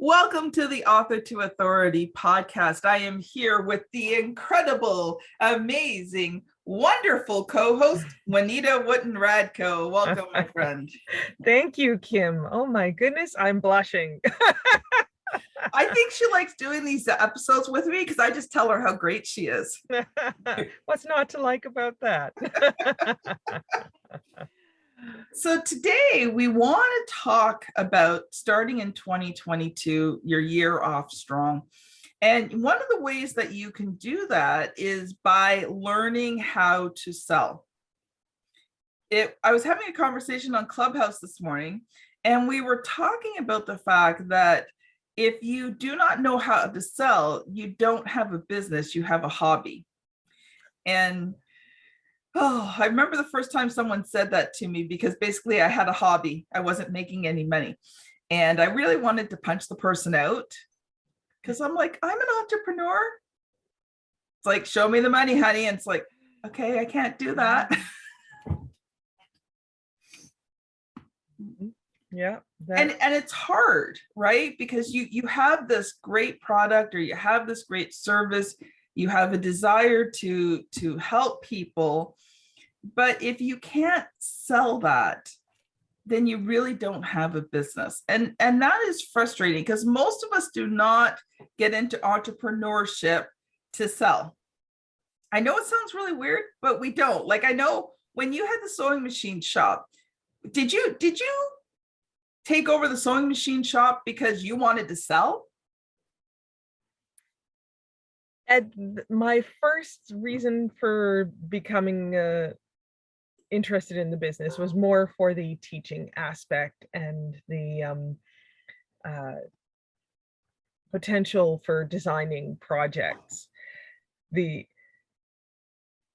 Welcome to the Author to Authority podcast. I am here with the incredible, amazing, wonderful co-host, Juanita Wooten-Radko. Welcome, my friend. Thank you, Kim. Oh my goodness, I'm blushing. I think she likes doing these episodes with me because I just tell her how great she is. What's not to like about that? So today we want to talk about starting in 2022, your year off strong. And one of the ways that you can do that is by learning how to sell. I was having a conversation on Clubhouse this morning, and we were talking about the fact that if you do not know how to sell, you don't have a business, you have a hobby. And I remember the first time someone said that to me, because basically I had a hobby. I wasn't making any money. And I really wanted to punch the person out because I'm like, I'm an entrepreneur. It's like, show me the money, honey. And it's like, okay, I can't do that. Yeah. And it's hard, right? Because you have this great product or you have this great service, you have a desire to help people. But if you can't sell that, then you really don't have a business. And that is frustrating because most of us do not get into entrepreneurship to sell. I know it sounds really weird, but we don't. Like, I know when you had the sewing machine shop, did you take over the sewing machine shop because you wanted to sell? And my first reason for becoming interested in the business was more for the teaching aspect and the potential for designing projects. I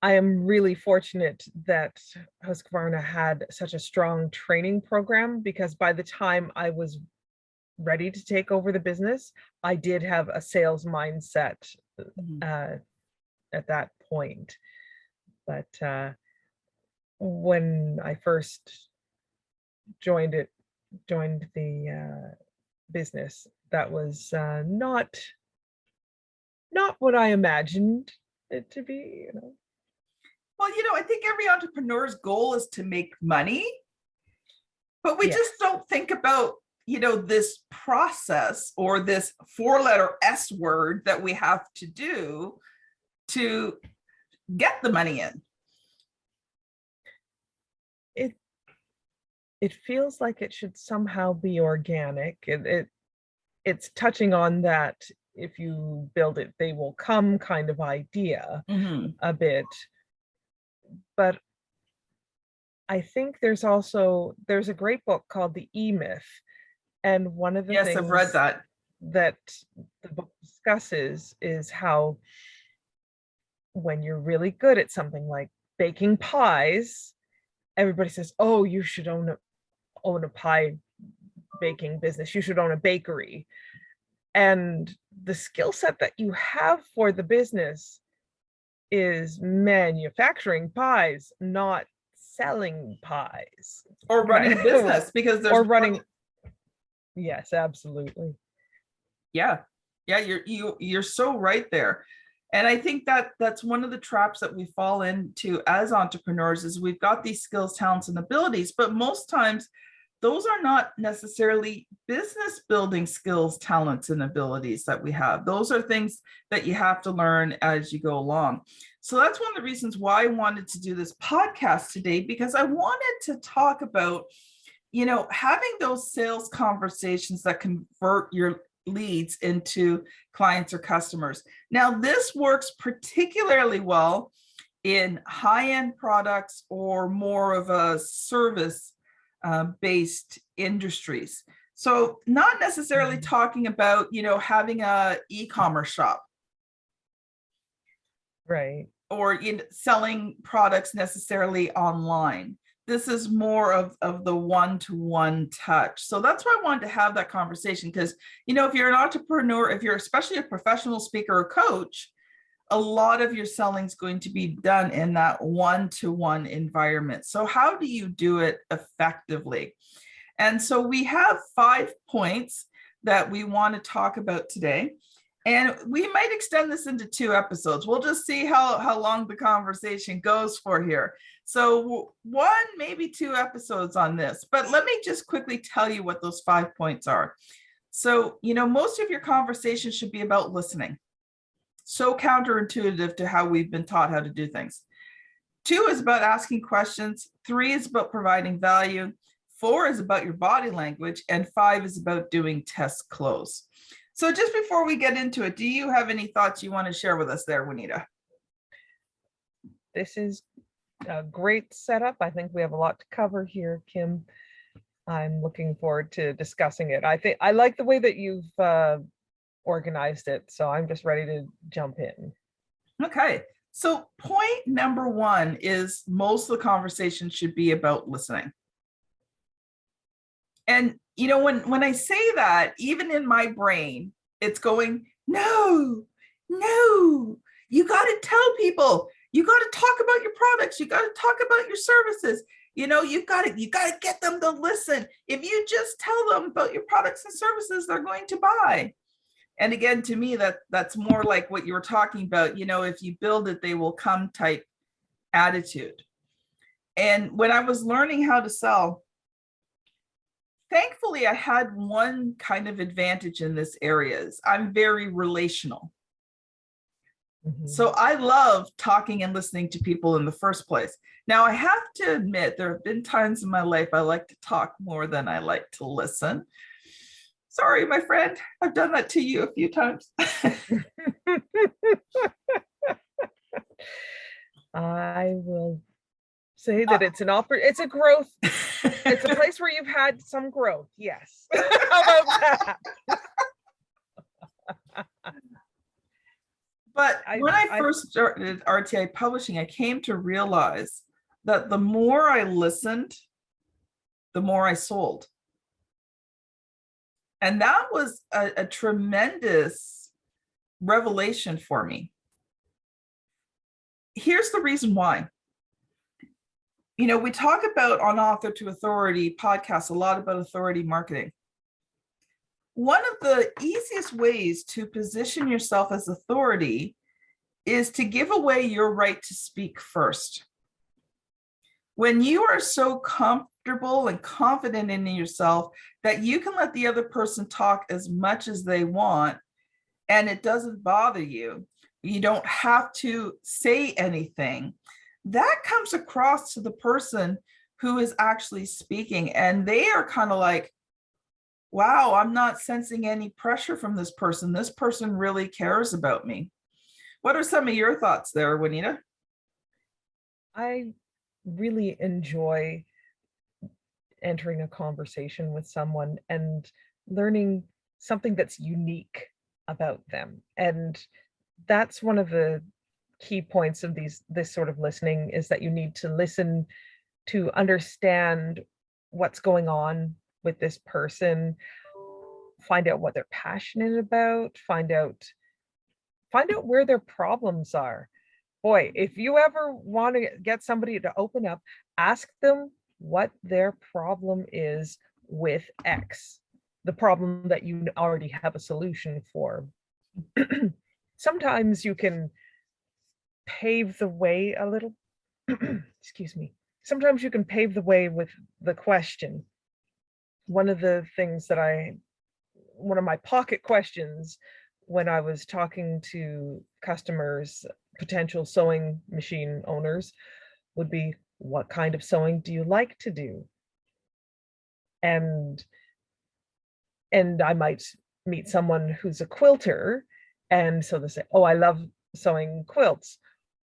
am really fortunate that Husqvarna had such a strong training program, because by the time I was ready to take over the business, I did have a sales mindset at that point. But when I first joined the business, that was not what I imagined it to be, Well, I think every entrepreneur's goal is to make money, but we just don't think about, this process or this 4-letter S word that we have to do to get the money in. It feels like it should somehow be organic. It's touching on that if you build it, they will come kind of idea a bit. But I think there's a great book called The E-Myth. And one of the things I've read that the book discusses is how when you're really good at something like baking pies, everybody says, oh, you should own a pie baking business. You should own a bakery. And the skill set that you have for the business is manufacturing pies, not selling pies. Or running a business, because there's Yes, absolutely. Yeah, you're so right there. And I think that's one of the traps that we fall into as entrepreneurs is we've got these skills, talents, and abilities, but most times those are not necessarily business building skills, talents, and abilities that we have. Those are things that you have to learn as you go along. So that's one of the reasons why I wanted to do this podcast today, because I wanted to talk about, having those sales conversations that convert your leads into clients or customers. Now, this works particularly well in high-end products or more of a service based industries. So not necessarily talking about, having a e-commerce shop. Right. Or selling products necessarily online. This is more of the one-to-one touch. So that's why I wanted to have that conversation, because, if you're an entrepreneur, if you're especially a professional speaker or coach, a lot of your selling is going to be done in that one-to-one environment. So how do you do it effectively? And so we have 5 points that we want to talk about today. And we might extend this into 2 episodes. We'll just see how long the conversation goes for here. So 1, maybe 2 episodes on this, but let me just quickly tell you what those 5 points are. So, most of your conversation should be about listening. So counterintuitive to how we've been taught how to do things. 2 is about asking questions. 3 is about providing value. 4 is about your body language. And 5 is about doing test close. So just before we get into it, do you have any thoughts you want to share with us there, Juanita? This is a great setup. I think we have a lot to cover here, Kim. I'm looking forward to discussing it. I like the way that you've organized it, so I'm just ready to jump in. Okay, so point number 1 is most of the conversation should be about listening. And when I say that, even in my brain, it's going, no, you got to tell people, you got to talk about your products, you got to talk about your services. You got to get them to listen. If you just tell them about your products and services, they're going to buy. And again, to me, that's more like what you were talking about, if you build it, they will come type attitude. And when I was learning how to sell, thankfully, I had one kind of advantage in this area is I'm very relational. Mm-hmm. So I love talking and listening to people in the first place. Now, I have to admit, there have been times in my life I like to talk more than I like to listen. Sorry, my friend, I've done that to you a few times. I will say that it's a growth. It's a place where you've had some growth. Yes. How about that? But when I first started RTI Publishing, I came to realize that the more I listened, the more I sold. And that was a tremendous revelation for me. Here's the reason why. We talk about on Author to Authority podcasts a lot about authority marketing. One of the easiest ways to position yourself as authority is to give away your right to speak first. When you are so comfortable and confident in yourself that you can let the other person talk as much as they want and it doesn't bother you, you don't have to say anything, that comes across to the person who is actually speaking. And they are kind of like, wow, I'm not sensing any pressure from this person. This person really cares about me. What are some of your thoughts there, Juanita? I really enjoy entering a conversation with someone and learning something that's unique about them. And that's one of the key points of this sort of listening, is that you need to listen to understand what's going on with this person, find out what they're passionate about, find out where their problems are. Boy, if you ever want to get somebody to open up, ask them what their problem is with X, the problem that you already have a solution for. Sometimes you can pave the way a little. Excuse me. Sometimes you can pave the way with the question. One of my pocket questions when I was talking to customers, potential sewing machine owners, would be, what kind of sewing do you like to do? And I might meet someone who's a quilter, and so they say, oh, I love sewing quilts.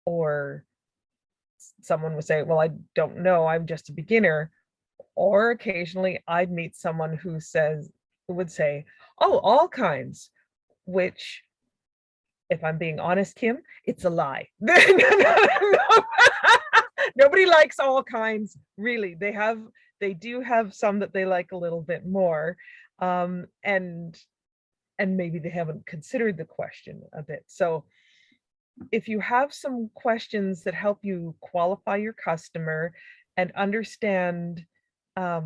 Or someone would say, well, I don't know, I'm just a beginner. Or occasionally I'd meet someone who would say, oh, all kinds, which, if I'm being honest, Kim, it's a lie. Nobody likes all kinds, really. They do have some that they like a little bit more. And maybe they haven't considered the question a bit. So if you have some questions that help you qualify your customer and understand how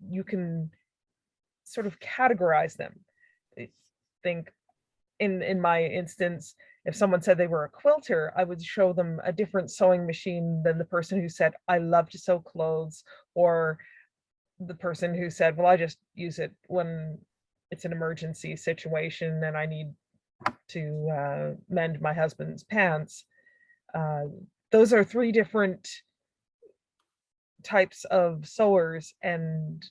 you can sort of categorize them. I think in my instance, if someone said they were a quilter, I would show them a different sewing machine than the person who said, I love to sew clothes, or the person who said, well, I just use it when it's an emergency situation and I need to mend my husband's pants. Those are three different types of sewers, and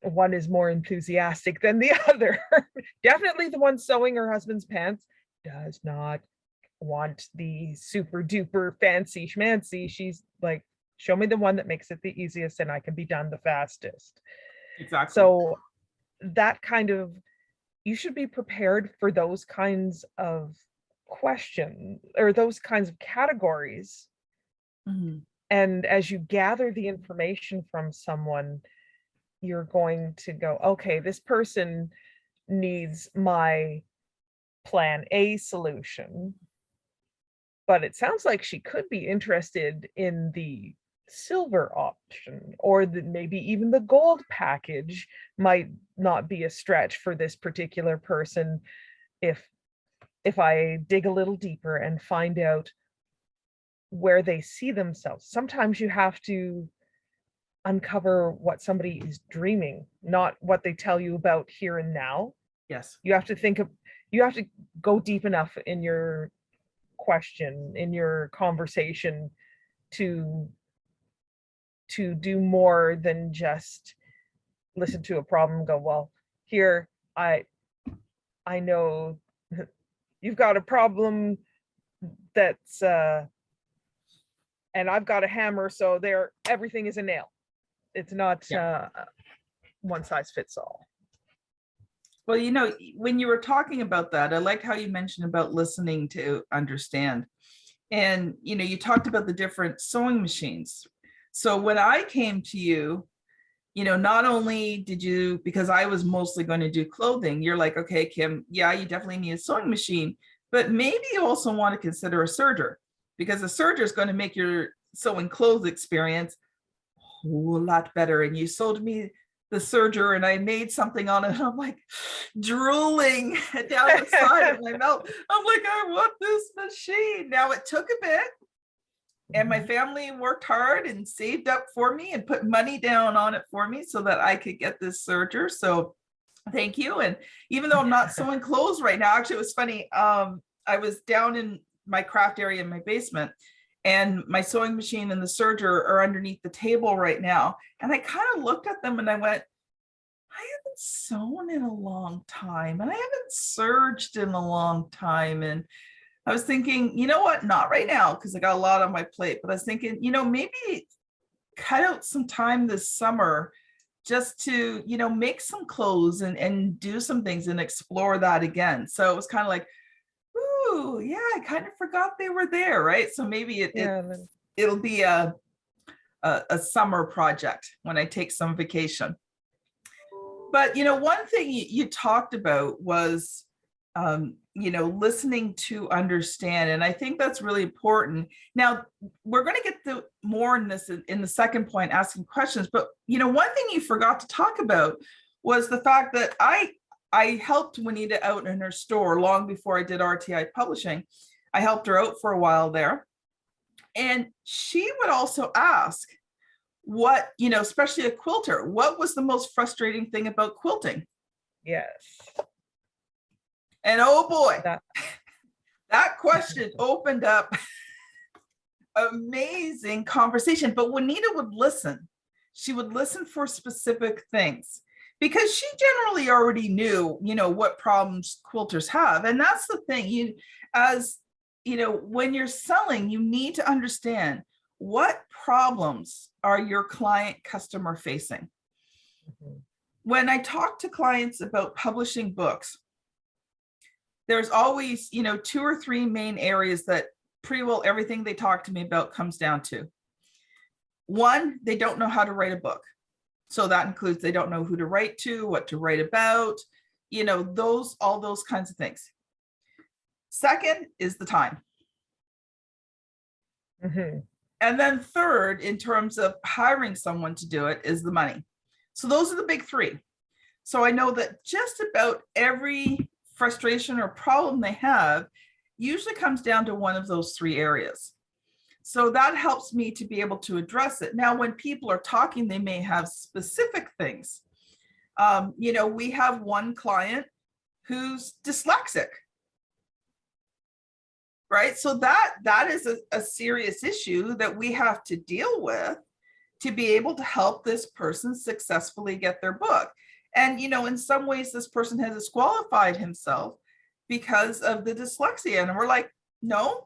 one is more enthusiastic than the other. Definitely the one sewing her husband's pants does not want the super duper fancy schmancy. She's like, show me the one that makes it the easiest and I can be done the fastest. Exactly. So that kind of, you should be prepared for those kinds of questions or those kinds of categories. Mhm. And as you gather the information from someone, you're going to go, okay, this person needs my plan A solution, but it sounds like she could be interested in the silver option, or maybe even the gold package might not be a stretch for this particular person if I dig a little deeper and find out where they see themselves. Sometimes you have to uncover what somebody is dreaming, not what they tell you about here and now. Yes. You have to go deep enough in your question, in your conversation, to do more than just listen to a problem and go, well, here, I know you've got a problem that's and I've got a hammer, so there everything is a nail. It's not one size fits all. Well, when you were talking about that, I like how you mentioned about listening to understand. And, you talked about the different sewing machines. So when I came to you, not only did you, because I was mostly going to do clothing, you're like, okay, Kim, yeah, you definitely need a sewing machine, but maybe you also want to consider a serger, because a serger is going to make your sewing clothes experience a whole lot better. And you sold me the serger and I made something on it. And I'm like drooling down the side of my mouth. I'm like, I want this machine. Now it took a bit, and my family worked hard and saved up for me and put money down on it for me so that I could get this serger. So thank you. And even though I'm not sewing clothes right now, actually it was funny. I was down in my craft area in my basement, and my sewing machine and the serger are underneath the table right now. And I kind of looked at them and I went, I haven't sewn in a long time, and I haven't serged in a long time. And I was thinking, you know what, not right now, because I got a lot on my plate, but I was thinking, maybe cut out some time this summer just to, make some clothes and do some things and explore that again. So it was kind of like, ooh, yeah, I kind of forgot they were there, right? So maybe it'll be a summer project when I take some vacation. But one thing you talked about was listening to understand, and I think that's really important. Now we're going to get to more in this in the second point, asking questions. But one thing you forgot to talk about was the fact that I helped Juanita out in her store long before I did RTI Publishing. I helped her out for a while there. And she would also ask what, especially a quilter, what was the most frustrating thing about quilting? Yes. And oh boy, that question opened up amazing conversation. But Juanita would listen. She would listen for specific things, because she generally already knew, what problems quilters have. And that's the thing, when you're selling, you need to understand what problems are your client customer facing. Mm-hmm. When I talk to clients about publishing books, there's always, 2 or 3 main areas that pretty well everything they talk to me about comes down to. One, they don't know how to write a book. So that includes they don't know who to write to, what to write about, all those kinds of things. Second is the time. Mm-hmm. And then third, in terms of hiring someone to do it, is the money. So those are the big 3. So I know that just about every frustration or problem they have usually comes down to one of those three areas. So that helps me to be able to address it. Now, when people are talking, they may have specific things. We have one client who's dyslexic, right? So that is a serious issue that we have to deal with to be able to help this person successfully get their book. And, in some ways, this person has disqualified himself because of the dyslexia. And we're like, no,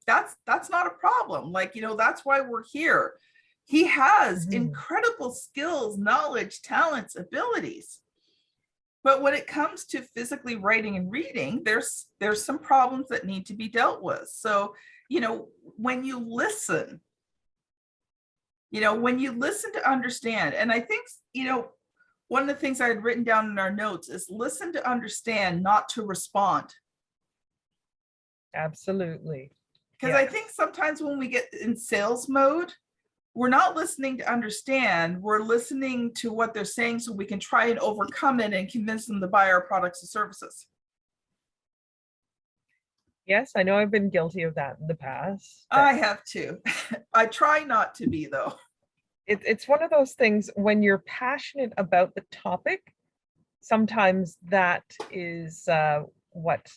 that's not a problem. That's why we're here. He has incredible skills, knowledge, talents, abilities. But when it comes to physically writing and reading, there's some problems that need to be dealt with. So, when you listen to understand, and I think, one of the things I had written down in our notes is listen to understand, not to respond. Absolutely. Because I think sometimes when we get in sales mode, we're not listening to understand, we're listening to what they're saying so we can try and overcome it and convince them to buy our products and services. Yes, I know I've been guilty of that in the past. I have too. I try not to be, though. It's one of those things when you're passionate about the topic, sometimes that is what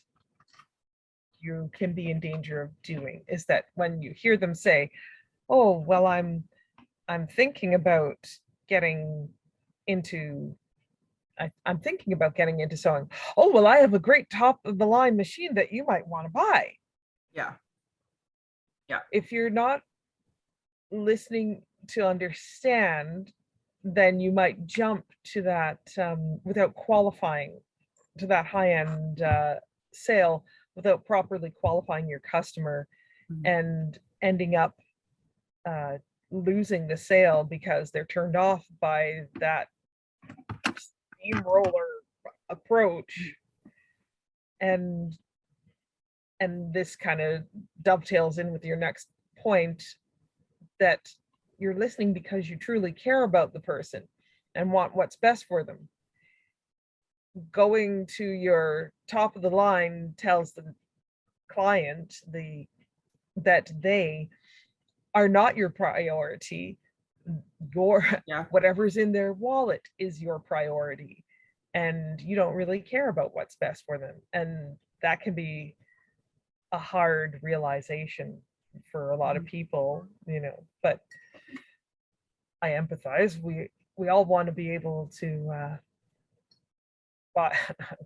you can be in danger of doing, is that when you hear them say, oh, well, I'm thinking about getting into I'm thinking about getting into sewing. Oh, well, I have a great top of the line machine that you might want to buy. Yeah. If you're not listening to understand, then you might jump to that without qualifying, to that high-end sale without properly qualifying your customer, and ending up losing the sale because they're turned off by that steamroller approach. And this kind of dovetails in with your next point, that you're listening because you truly care about the person and want what's best for them. Going to your top of the line tells the client that they are not your priority. Whatever's in their wallet is your priority, and you don't really care about what's best for them. And that can be a hard realization for a lot of people, but I empathize. We all want to be able to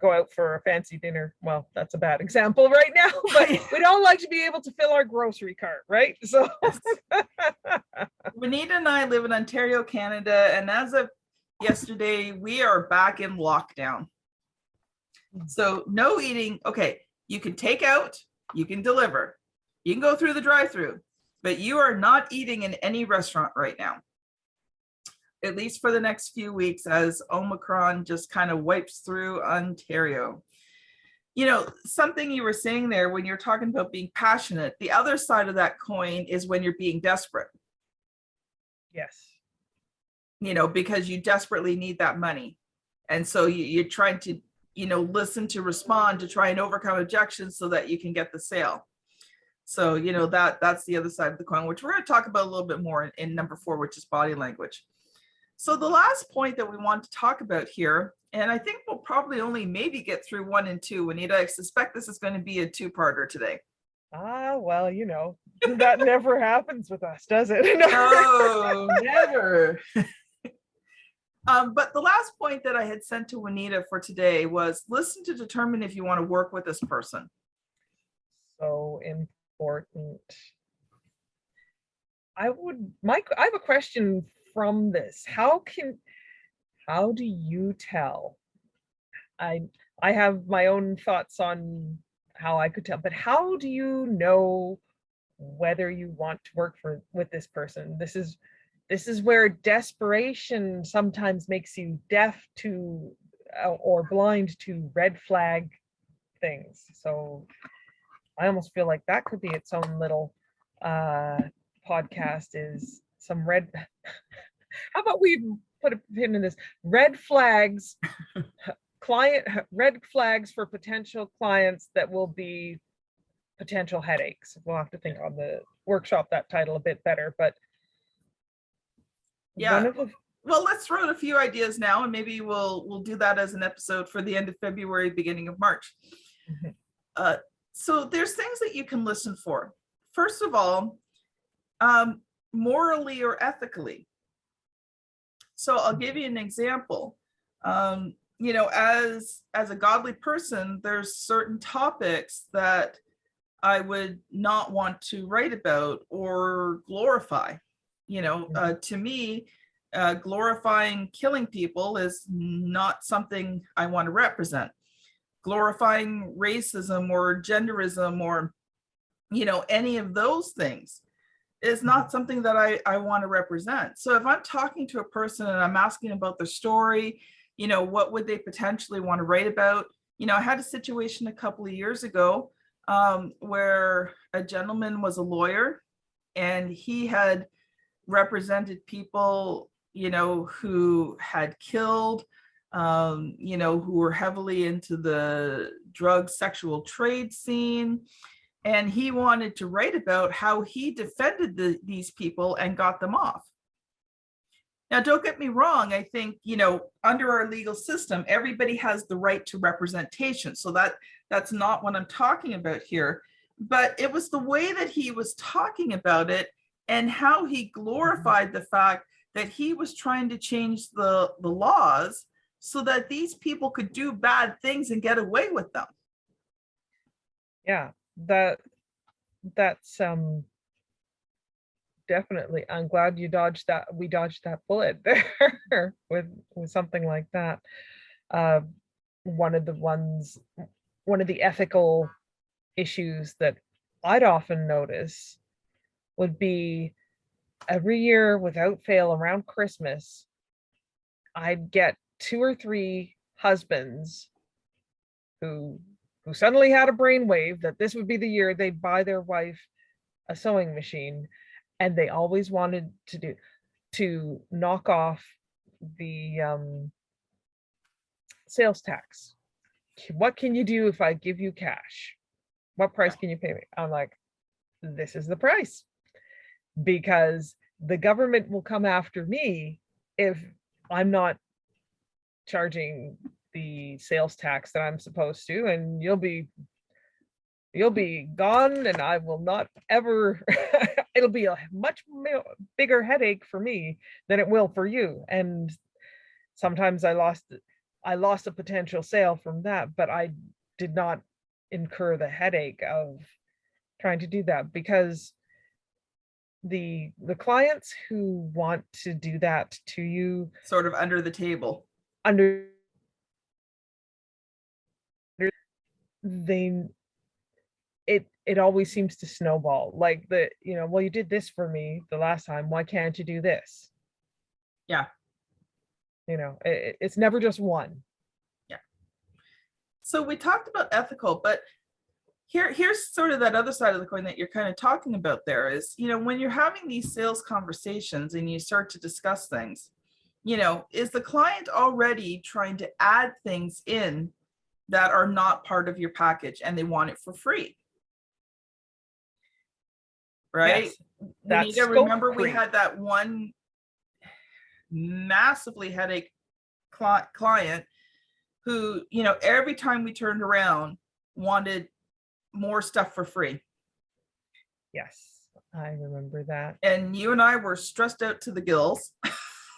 go out for a fancy dinner. Well, that's a bad example right now, but we don't like to be able to fill our grocery cart, right? So Juanita and I live in Ontario, Canada, and as of yesterday, we are back in lockdown. So no eating. Okay, you can take out, you can deliver, you can go through the drive-through, but you are not eating in any restaurant right now, at least for the next few weeks, as Omicron just kind of wipes through Ontario. Something you were saying there when you're talking about being passionate, the other side of that coin is when you're being desperate. Yes. Because you desperately need that money. And so you're trying to, listen to respond to try and overcome objections so that you can get the sale. So, that's the other side of the coin, which we're going to talk about a little bit more in number 4, which is body language. So the last point that we want to talk about here, and I think we'll probably only maybe get through 1 and 2, Juanita. I suspect this is going to be a 2-parter today. Well, that never happens with us, does it? No, never. But the last point that I had sent to Juanita for today was listen to determine if you want to work with this person. So important. I have a question from this. How do you tell? I have my own thoughts on how I could tell, but how do you know whether you want to work with this person? This is where desperation sometimes makes you deaf to or blind to red flag things. So I almost feel like that could be its own little podcast, is some red. How about we put a pin in this. Red flags for potential clients that will be potential headaches. We'll have to think on the workshop that title a bit better, but Yeah. one of the Well, let's throw out a few ideas now, and maybe we'll do that as an episode for the end of February, beginning of March. So there's things that you can listen for. First of all, morally or ethically. So I'll give you an example. You know, as a godly person, there's certain topics that I would not want to write about or glorify. You know, to me, glorifying killing people is not something I want to represent. Glorifying racism or genderism or, you know, any of those things is not something that I want to represent. So if I'm talking to a person and I'm asking about their story, you know, what would they potentially want to write about? You know, I had a situation a couple of years ago where a gentleman was a lawyer and he had represented people, you know, who had killed, you know, who were heavily into the drug sexual trade scene. And he wanted to write about how he defended these people and got them off. Now, don't get me wrong. I think, you know, under our legal system, everybody has the right to representation. So that's not what I'm talking about here. But it was the way that he was talking about it and how he glorified the fact that he was trying to change the laws so that these people could do bad things and get away with them. Yeah, that's definitely, I'm glad we dodged that bullet there with something like that. One of the ethical issues that I'd often notice would be every year without fail around Christmas, I'd get 2 or 3 husbands who suddenly had a brainwave that this would be the year they'd buy their wife a sewing machine, and they always wanted to knock off the sales tax. What can you do if I give you cash? What price can you pay me? I'm like, this is the price, because the government will come after me if I'm not charging the sales tax that I'm supposed to, and you'll be gone, and I will not ever it'll be a much bigger headache for me than it will for you. And sometimes I lost a potential sale from that, but I did not incur the headache of trying to do that, because the clients who want to do that to you Sort of under the table. It always seems to snowball, like well, you did this for me the last time, why can't you do this? Yeah. It's never just one. Yeah. So we talked about ethical, but here's sort of that other side of the coin that you're kind of talking about there is, when you're having these sales conversations and you start to discuss things, is the client already trying to add things in that are not part of your package and they want it for free? Right? Yes, We need to remember we had that one massively headache client who, every time we turned around wanted more stuff for free. Yes, I remember that. And you and I were stressed out to the gills,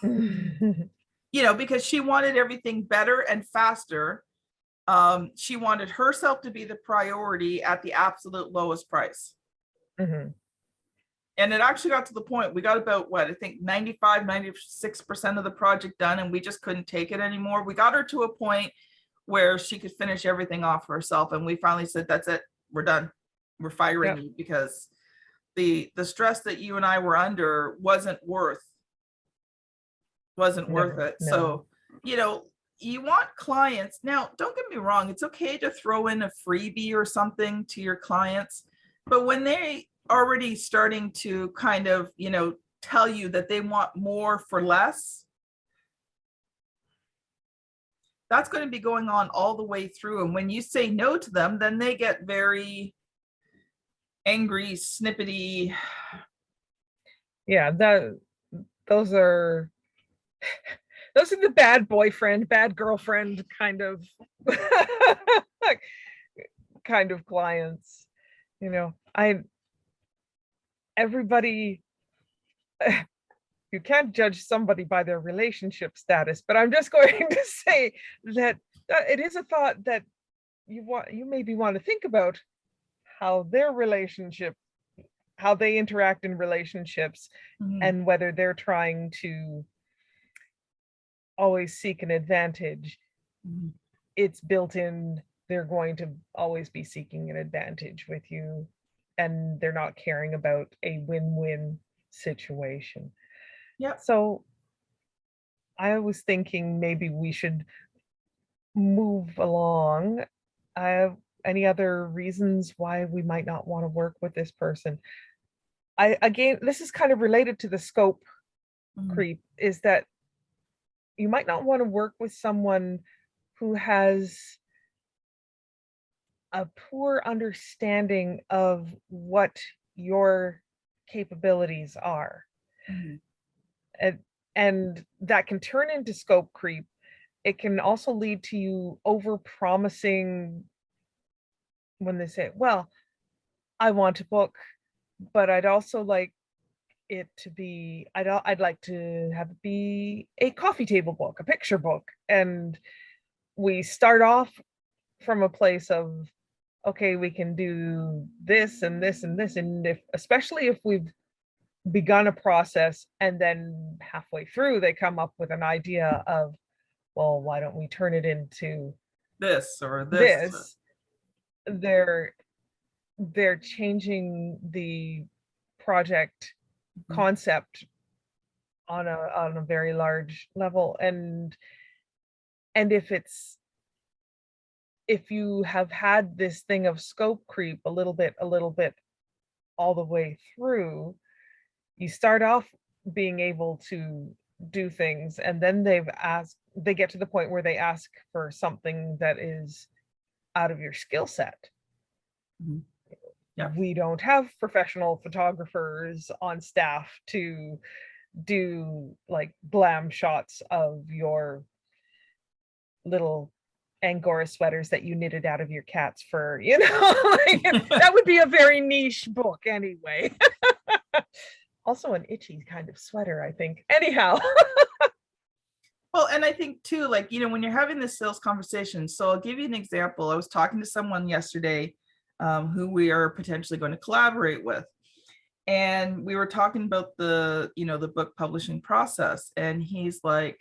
because she wanted everything better and faster. She wanted herself to be the priority at the absolute lowest price. Mm-hmm. And it actually got to the point, we got about I think 96% of the project done, and we just couldn't take it anymore. We got her to a point where she could finish everything off herself. And we finally said, that's it, we're done. We're firing you, because the stress that you and I were under wasn't worth it. No. So, you want clients. Now, don't get me wrong. It's okay to throw in a freebie or something to your clients, but when they already starting to kind of, tell you that they want more for less, that's going to be going on all the way through. And when you say no to them, then they get very angry, snippety. Yeah, those are the bad boyfriend, bad girlfriend kind of kind of clients. You know, everybody, you can't judge somebody by their relationship status, but I'm just going to say that it is a thought that you maybe want to think about how their relationship, how they interact in relationships, and whether they're trying to always seek an advantage. It's built in, they're going to always be seeking an advantage with you, and they're not caring about a win-win situation. Yeah. So I was thinking maybe we should move along. Any other reasons why we might not want to work with this person? Again, this is kind of related to the scope creep, is that you might not want to work with someone who has a poor understanding of what your capabilities are. And that can turn into scope creep. It can also lead to you over promising when they say, well, I want a book, but I'd also like it to be, I'd like to have it be a coffee table book, a picture book. And we start off from a place of, okay, we can do this and this and this. And especially if we've begun a process and then halfway through they come up with an idea of, well, why don't we turn it into this or this? They're changing the project concept on a very large level. And if you have had this thing of scope creep a little bit all the way through, you start off being able to do things, and then they get to the point where they ask for something that is out of your skill set. Yeah. We don't have professional photographers on staff to do like glam shots of your little Angora sweaters that you knitted out of your cat's fur, like, that would be a very niche book anyway. Also an itchy kind of sweater, I think. Anyhow. Well, and I think too, like, when you're having this sales conversation, so I'll give you an example. I was talking to someone yesterday who we are potentially going to collaborate with. And we were talking about the book publishing process. And he's like,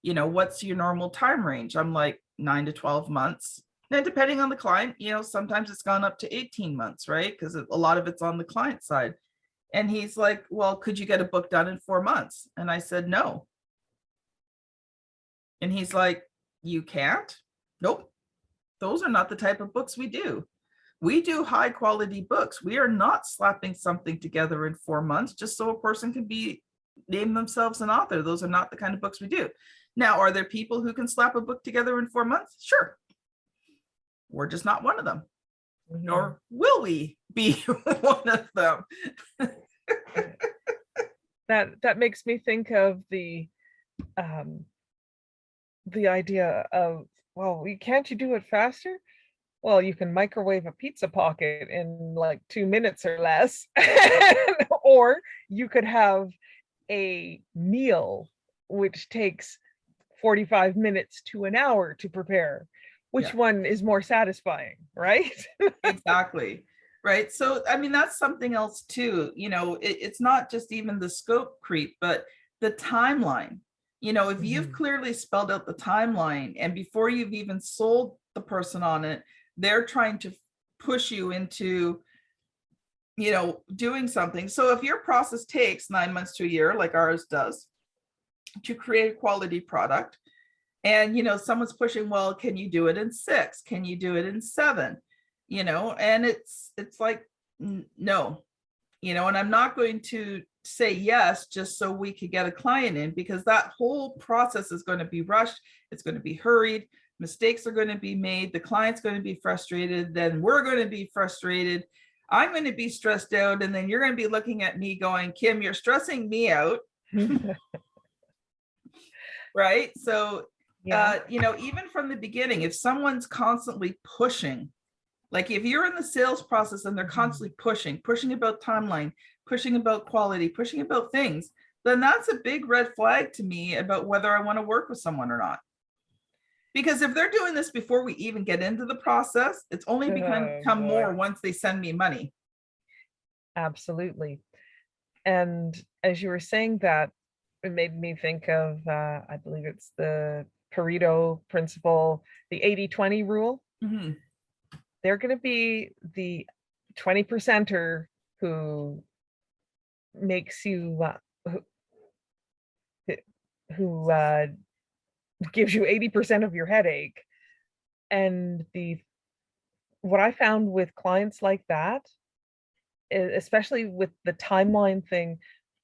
what's your normal time range? I'm like, 9 to 12 months. And depending on the client, sometimes it's gone up to 18 months, right? Because a lot of it's on the client side. And he's like, well, could you get a book done in 4 months? And I said, no. And he's like, you can't? Nope. Those are not the type of books we do. We do high quality books. We are not slapping something together in 4 months just so a person can name themselves an author. Those are not the kind of books we do. Now, are there people who can slap a book together in 4 months? Sure. We're just not one of them. Nor will we be one of them. That makes me think of the idea of, well, can't you do it faster? Well, you can microwave a pizza pocket in like 2 minutes or less. Or you could have a meal which takes 45 minutes to an hour to prepare. Which one is more satisfying, right? Exactly. Right. So, I mean, that's something else too. It's not just even the scope creep, but the timeline. If you've clearly spelled out the timeline, and before you've even sold the person on it, they're trying to push you into, doing something. So if your process takes 9 months to a year, like ours does, to create a quality product, and, someone's pushing, well, can you do it in 6? Can you do it in 7? And it's like, no, and I'm not going to say yes just so we could get a client in, because that whole process is going to be rushed. It's going to be hurried. Mistakes are going to be made. The client's going to be frustrated. Then we're going to be frustrated. I'm going to be stressed out. And then you're going to be looking at me going, Kim, you're stressing me out. Right? So, Yeah. even from the beginning, if someone's constantly pushing, like if you're in the sales process and they're constantly pushing about timeline, pushing about quality, pushing about things, then that's a big red flag to me about whether I want to work with someone or not. Because if they're doing this before we even get into the process, it's only become more once they send me money. Absolutely. And as you were saying that, it made me think of, I believe it's the Pareto principle, the 80-20 rule. Mm-hmm. They're going to be the 20%er who makes you, who gives you 80% of your headache. And what I found with clients like that, especially with the timeline thing,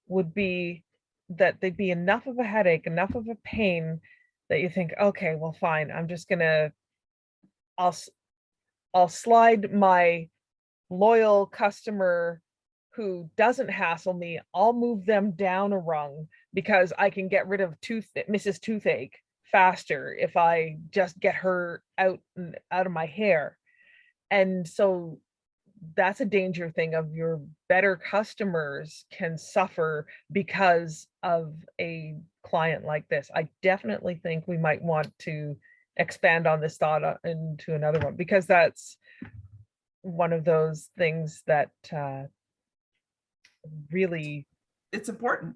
would be that they'd be enough of a headache, enough of a pain that you think, okay, well, fine, I'm just gonna, I'll slide my loyal customer who doesn't hassle me, I'll move them down a rung because I can get rid of Mrs. Toothache faster if I just get her out of my hair. And so that's a danger thing of your better customers can suffer because of a client like this. I definitely think we might want to expand on this thought into another one, because that's one of those things that really, it's important.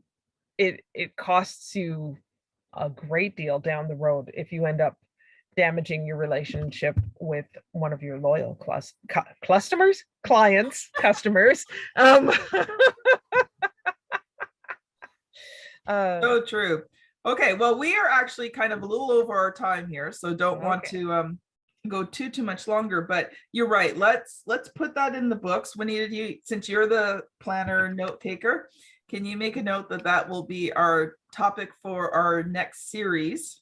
It costs you a great deal down the road if you end up damaging your relationship with one of your loyal customers. So true. Okay, well, we are actually kind of a little over our time here, so don't want to go too much longer, but you're right. Let's put that in the books. Juanita, since you're the planner note taker, can you make a note that will be our topic for our next series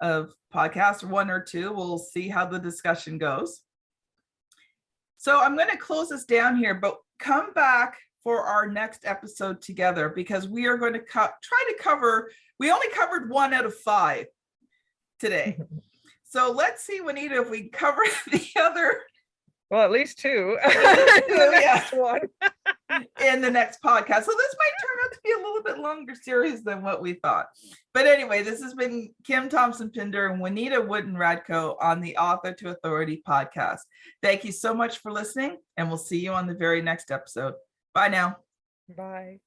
of podcasts, 1 or 2? We'll see how the discussion goes. So I'm going to close this down here, but come back for our next episode together, because we are going to try to cover, we only covered 1 out of 5 today. So let's see, Juanita, if we cover the other. Well, at least 2. One in the next podcast. So this might turn out to be a little bit longer series than what we thought. But anyway, this has been Kim Thompson-Pinder and Juanita Wooden-Radko on the Author to Authority podcast. Thank you so much for listening, and we'll see you on the very next episode. Bye now. Bye.